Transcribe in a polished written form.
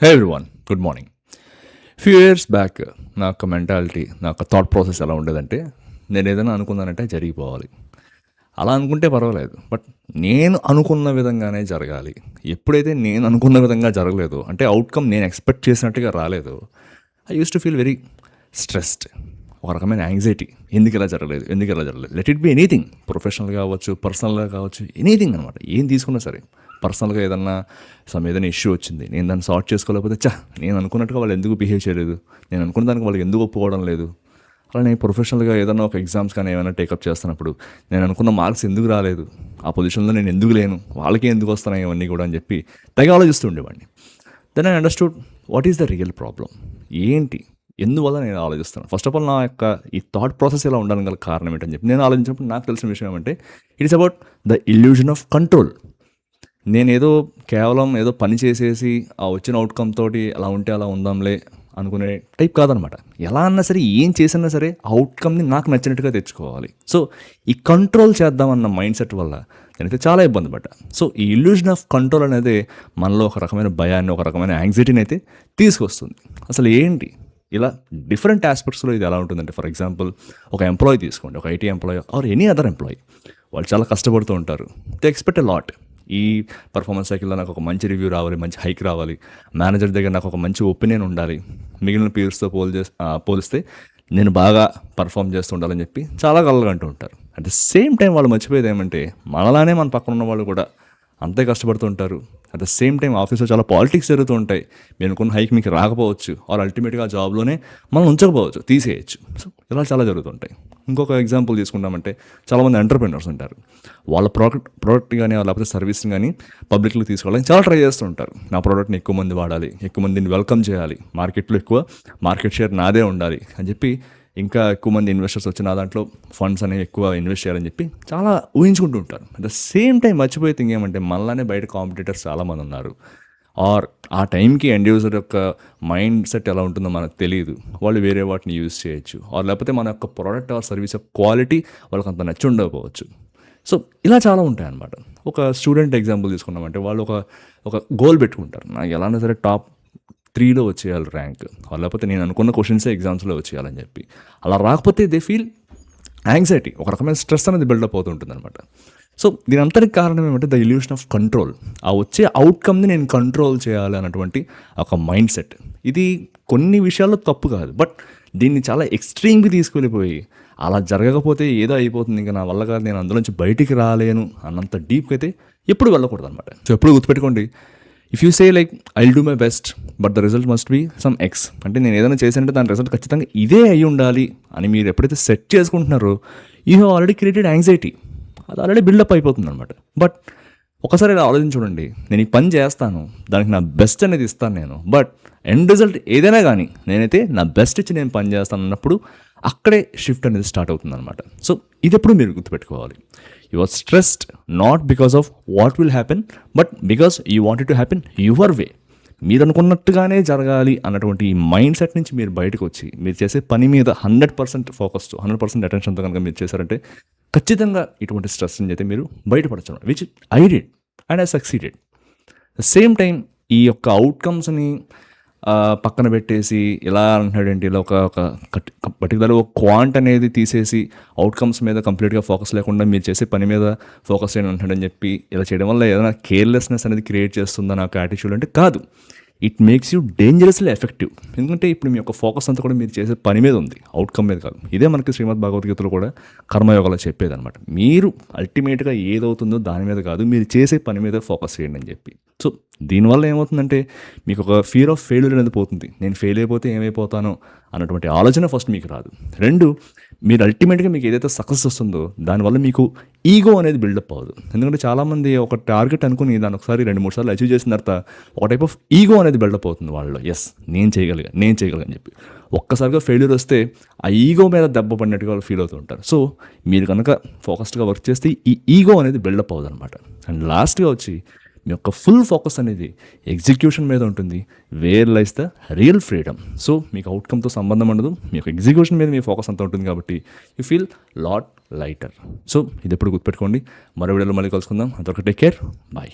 హే everyone, good morning. Few years back నా యొక్క mentality, నా యొక్క థాట్ ప్రాసెస్ ఎలా ఉండేదంటే, నేను ఏదైనా అనుకున్నానంటే జరిగిపోవాలి. అలా అనుకుంటే పర్వాలేదు, బట్ నేను అనుకున్న విధంగానే జరగాలి. ఎప్పుడైతే నేను అనుకున్న విధంగా జరగలేదో, అంటే అవుట్కమ్ నేను ఎక్స్పెక్ట్ చేసినట్టుగా రాలేదో, I use to feel very stressed. ఒక రకమైన యాంగ్జైటీ. ఎందుకు ఇలా జరగలేదు, ఎందుకు ఇలా జరగలేదు. లెట్ ఇట్ బి ఎనీథింగ్, ప్రొఫెషనల్గా కావచ్చు, పర్సనల్గా కావచ్చు, ఎనీథింగ్ అనమాట. ఏం తీసుకున్నా సరే, పర్సనల్గా ఏదన్నా ఏదైనా ఇష్యూ వచ్చింది, నేను దాన్ని సార్ట్ చేసుకోలేకపోతే నేను అనుకున్నట్టుగా వాళ్ళు ఎందుకు బిహేవ్ చేయలేదు, నేను అనుకున్న దానికి వాళ్ళకి ఎందుకు ఒప్పుకోవడం లేదు. అలానే ప్రొఫెషనల్గా ఏదైనా ఒక ఎగ్జామ్స్ కానీ ఏమైనా టేకప్ చేస్తున్నప్పుడు నేను అనుకున్న మార్క్స్ ఎందుకు రాలేదు, ఆ పొజిషన్లో నేను ఎందుకు లేను, వాళ్ళకే ఎందుకు వస్తున్నాయి ఇవన్నీ కూడా అని చెప్పి తెగ ఆలోచిస్తూ ఉండేవాడిని. Then I understood what is the real problem, ఏంటి, ఎందువల్ల నేను ఆలోచిస్తాను. ఫస్ట్ ఆఫ్ ఆల్ నా యొక్క ఈ థాట్ ప్రాసెస్ ఇలా ఉండడం గల కారణం ఏంటని చెప్పి నేను ఆలోచించినప్పుడు నాకు తెలిసిన విషయం ఏమంటే, it's about the illusion of control. నేనేదో కేవలం ఏదో పని చేసేసి ఆ వచ్చిన అవుట్కమ్ తోటి అలా ఉంటే అలా ఉందాంలే అనుకునే టైప్ కాదనమాట. ఎలా అన్నా సరే, ఏం చేసినా సరే అవుట్కమ్ని నాకు నచ్చినట్టుగా తెచ్చుకోవాలి. సో ఈ కంట్రోల్ చేద్దామన్న మైండ్ సెట్ వల్ల నేనైతే చాలా ఇబ్బంది పడ్డా. సో ఈ ఇల్యూజన్ ఆఫ్ కంట్రోల్ అనేది మనలో ఒక రకమైన భయాన్ని, ఒక రకమైన యాంగ్జైటీని అయితే తీసుకొస్తుంది. అసలు ఏంటి, ఇలా డిఫరెంట్ ఆస్పెక్ట్స్లో ఇది ఎలా ఉంటుందంటే, ఫర్ ఎగ్జాంపుల్ ఒక ఎంప్లాయీ తీసుకోండి, ఒక IT employee or any other employee. వాళ్ళు చాలా కష్టపడుతూ ఉంటారు. They expect a lot. ఈ పర్ఫార్మెన్స్ సైకిల్లో నాకు ఒక మంచి రివ్యూ రావాలి, మంచి హైక్ రావాలి, మేనేజర్ దగ్గర నాకు ఒక మంచి ఒపీనియన్ ఉండాలి, మిగిలిన పీర్స్తో పోలిస్తే నేను బాగా పర్ఫామ్ చేస్తూ ఉండాలని చెప్పి చాలా కలలుగంటూ ఉంటారు. అట్ ద సేమ్ టైం వాళ్ళు మర్చిపోయేది ఏమంటే, మనలానే మన పక్కన ఉన్న వాళ్ళు కూడా అంతే కష్టపడుతూ ఉంటారు. అట్ ద సేమ్ టైం ఆఫీస్లో చాలా పాలిటిక్స్ జరుగుతూ ఉంటాయి. మీరు అనుకున్న హైక్ మీకు రాకపోవచ్చు, ఆర్ అల్టిమేట్గా ఆ జాబ్లోనే మనం ఉంచకపోవచ్చు, తీసేయచ్చు. సో ఇలా చాలా జరుగుతుంటాయి. ఇంకొక ఎగ్జాంపుల్ తీసుకుంటామంటే, చాలామంది ఎంటర్ప్రెన్యూర్స్ ఉంటారు. వాళ్ళ ప్రోడక్ట్ కానీ లేకపోతే సర్వీస్ని కానీ పబ్లిక్లో తీసుకోవాలని చాలా ట్రై చేస్తూ ఉంటారు. నా ప్రోడక్ట్ని ఎక్కువ మంది వాడాలి, ఎక్కువ మందిని వెల్కమ్ చేయాలి, మార్కెట్లో ఎక్కువ మార్కెట్ షేర్ నాదే ఉండాలి అని చెప్పి, ఇంకా ఎక్కువ మంది ఇన్వెస్టర్స్ వచ్చి నా దాంట్లో ఫండ్స్ అనేవి ఎక్కువ ఇన్వెస్ట్ చేయాలని చెప్పి చాలా ఊహించుకుంటూ ఉంటారు. అట్ ద సేమ్ టైం మర్చిపోయే థింగ్ ఏమంటే, మనలానే బయట కాంపిటీటర్స్ చాలామంది ఉన్నారు. ఆర్ ఆ టైంకి ఎండ్ యూజర్ యొక్క మైండ్ సెట్ ఎలా ఉంటుందో మనకు తెలియదు. వాళ్ళు వేరే వాటిని యూజ్ చేయొచ్చు, ఆర్ లేకపోతే మన యొక్క ప్రోడక్ట్ ఆర్ సర్వీస్ యొక్క క్వాలిటీ వాళ్ళకి అంత నచ్చి ఉండకపోవచ్చు. సో ఇలా చాలా ఉంటాయి అన్నమాట. ఒక స్టూడెంట్ ఎగ్జాంపుల్ తీసుకున్నామంటే, వాళ్ళు ఒక గోల్ పెట్టుకుంటారు, నాకు ఎలానే సరే టాప్ 3లో వచ్చేయాలి ర్యాంక్, లేకపోతే నేను అనుకున్న క్వశ్చన్సే ఎగ్జామ్స్లో వచ్చేయాలని చెప్పి. అలా రాకపోతే దే ఫీల్ యాంగ్జైటీ, ఒక రకమైన స్ట్రెస్ అనేది బిల్డప్ అవుతుంటుంది అనమాట. సో దీని అంతటికి కారణం ఏమంటే ద ఇల్యూషన్ ఆఫ్ కంట్రోల్. ఆ వచ్చే అవుట్కమ్ని నేను కంట్రోల్ చేయాలి అన్నటువంటి ఒక మైండ్ సెట్. ఇది కొన్ని విషయాల్లో తప్పు కాదు, బట్ దీన్ని చాలా ఎక్స్ట్రీమ్కి తీసుకెళ్ళిపోయి అలా జరగకపోతే ఏదో అయిపోతుంది, ఇంకా నా వల్ల కాదు, నేను అందులోంచి బయటికి రాలేను అన్నంత డీప్కి అయితే ఎప్పుడు వెళ్ళకూడదు అనమాట. సో ఎప్పుడు గుర్తుపెట్టుకోండి, if you say like I will do my best but the result must be some x, అంటే నేను ఏదైనా చేశానంటే దాని రిజల్ట్ ఖచ్చితంగా ఇదే అయి ఉండాలి అని మీరు ఎప్పుడైతే సెట్ చేసుకుంటున్నారో, you have already created anxiety. అది ఆల్రెడీ బిల్డప్ అయిపోతుంది అనమాట. బట్ ఒకసారి ఇలా ఆలోచించి చూడండి, నేను ఈ పని చేస్తాను, దానికి నా బెస్ట్ అనేది ఇస్తాను నేను, బట్ ఎండ్ రిజల్ట్ ఏదైనా కానీ నేనైతే నా బెస్ట్ ఇచ్చి నేను పని చేస్తాను అన్నప్పుడు అక్కడే షిఫ్ట్ అనేది స్టార్ట్ అవుతుంది అనమాట. సో ఇది ఎప్పుడు మీరు గుర్తుపెట్టుకోవాలి. You are stressed not because of what will happen, but because you wanted to happen your way. మీరు అనుకున్నట్టుగానే జరగాలి అన్నటువంటి ఈ మైండ్ సెట్ నుంచి మీరు బయటకు వచ్చి మీరు చేసే పని మీద 100% ఫోకస్తో 100% అటెన్షన్తో కనుక మీరు చేశారంటే ఖచ్చితంగా ఇటువంటి స్ట్రెస్ నుంచి అయితే మీరు బయటపడచ్చు, which I did and I succeeded. Same time ఈ యొక్క అవుట్కమ్స్ని పక్కన పెట్టేసి ఇలా అంటున్నాడేంటి, ఇలా ఒక పర్టికులర్ ఒక క్వాంట్ అనేది తీసేసి అవుట్కమ్స్ మీద కంప్లీట్గా ఫోకస్ లేకుండా మీరు చేసే పని మీద ఫోకస్ చేయని అంటున్నాడని చెప్పి ఇలా చేయడం వల్ల ఏదైనా కేర్లెస్నెస్ అనేది క్రియేట్ చేస్తుందా నాకు యాటిట్యూడ్ అంటే కాదు. It makes you dangerously effective. ఎందుకంటే ఇప్పుడు మీ యొక్క ఫోకస్ అంతా కూడా మీరు చేసే పని మీద ఉంది, అవుట్కమ్ మీద కాదు. ఇదే మనకి శ్రీమద్ భగవద్గీతలో కూడా కర్మయోగాలో చెప్పేది అనమాట. మీరు అల్టిమేట్గా ఏదవుతుందో దాని మీద కాదు, మీరు చేసే పని మీద ఫోకస్ చేయండి అని చెప్పి. సో దీనివల్ల ఏమవుతుందంటే మీకు ఒక ఫియర్ ఆఫ్ ఫెయిల్యూర్ అనేది పోతుంది. నేను ఫెయిల్ అయిపోతే ఏమైపోతానో అన్నటువంటి ఆలోచన ఫస్ట్ మీకు రాదు. 2, మీరు అల్టిమేట్గా మీకు ఏదైతే సక్సెస్ వస్తుందో దానివల్ల మీకు ఈగో అనేది బిల్డప్ అవ్వదు. ఎందుకంటే చాలామంది ఒక టార్గెట్ అనుకుని దాన్ని ఒకసారి 2-3 సార్లు అచీవ్ చేసిన తర్వాత ఒక టైప్ ఆఫ్ ఈగో అనేది బిల్డప్ అవుతుంది వాళ్ళలో. ఎస్, నేను చేయగలిగా అని చెప్పి ఒక్కసారిగా ఫెయిల్యూర్ వస్తే ఆ ఈగో మీద దెబ్బ పడినట్టుగా వాళ్ళు ఫీల్ అవుతూ ఉంటారు. సో మీరు కనుక ఫోకస్డ్గా వర్క్ చేస్తే ఈ ఈగో అనేది బిల్డప్ అవ్వదు అనమాట. అండ్ లాస్ట్గా వచ్చి మీ యొక్క ఫుల్ ఫోకస్ అనేది ఎగ్జిక్యూషన్ మీద ఉంటుంది. Where lies the real freedom. So మీకు అవుట్కమ్తో సంబంధం ఉండదు, మీ యొక్క ఎగ్జిక్యూషన్ మీద మీ ఫోకస్ అంతా ఉంటుంది కాబట్టి you feel lot lighter. So ఇది ఎప్పుడు గుర్తుపెట్టుకోండి. మరో వీడియోలో మళ్ళీ కలుసుకుందాం. అంతవరకు టేక్ కేర్, బాయ్.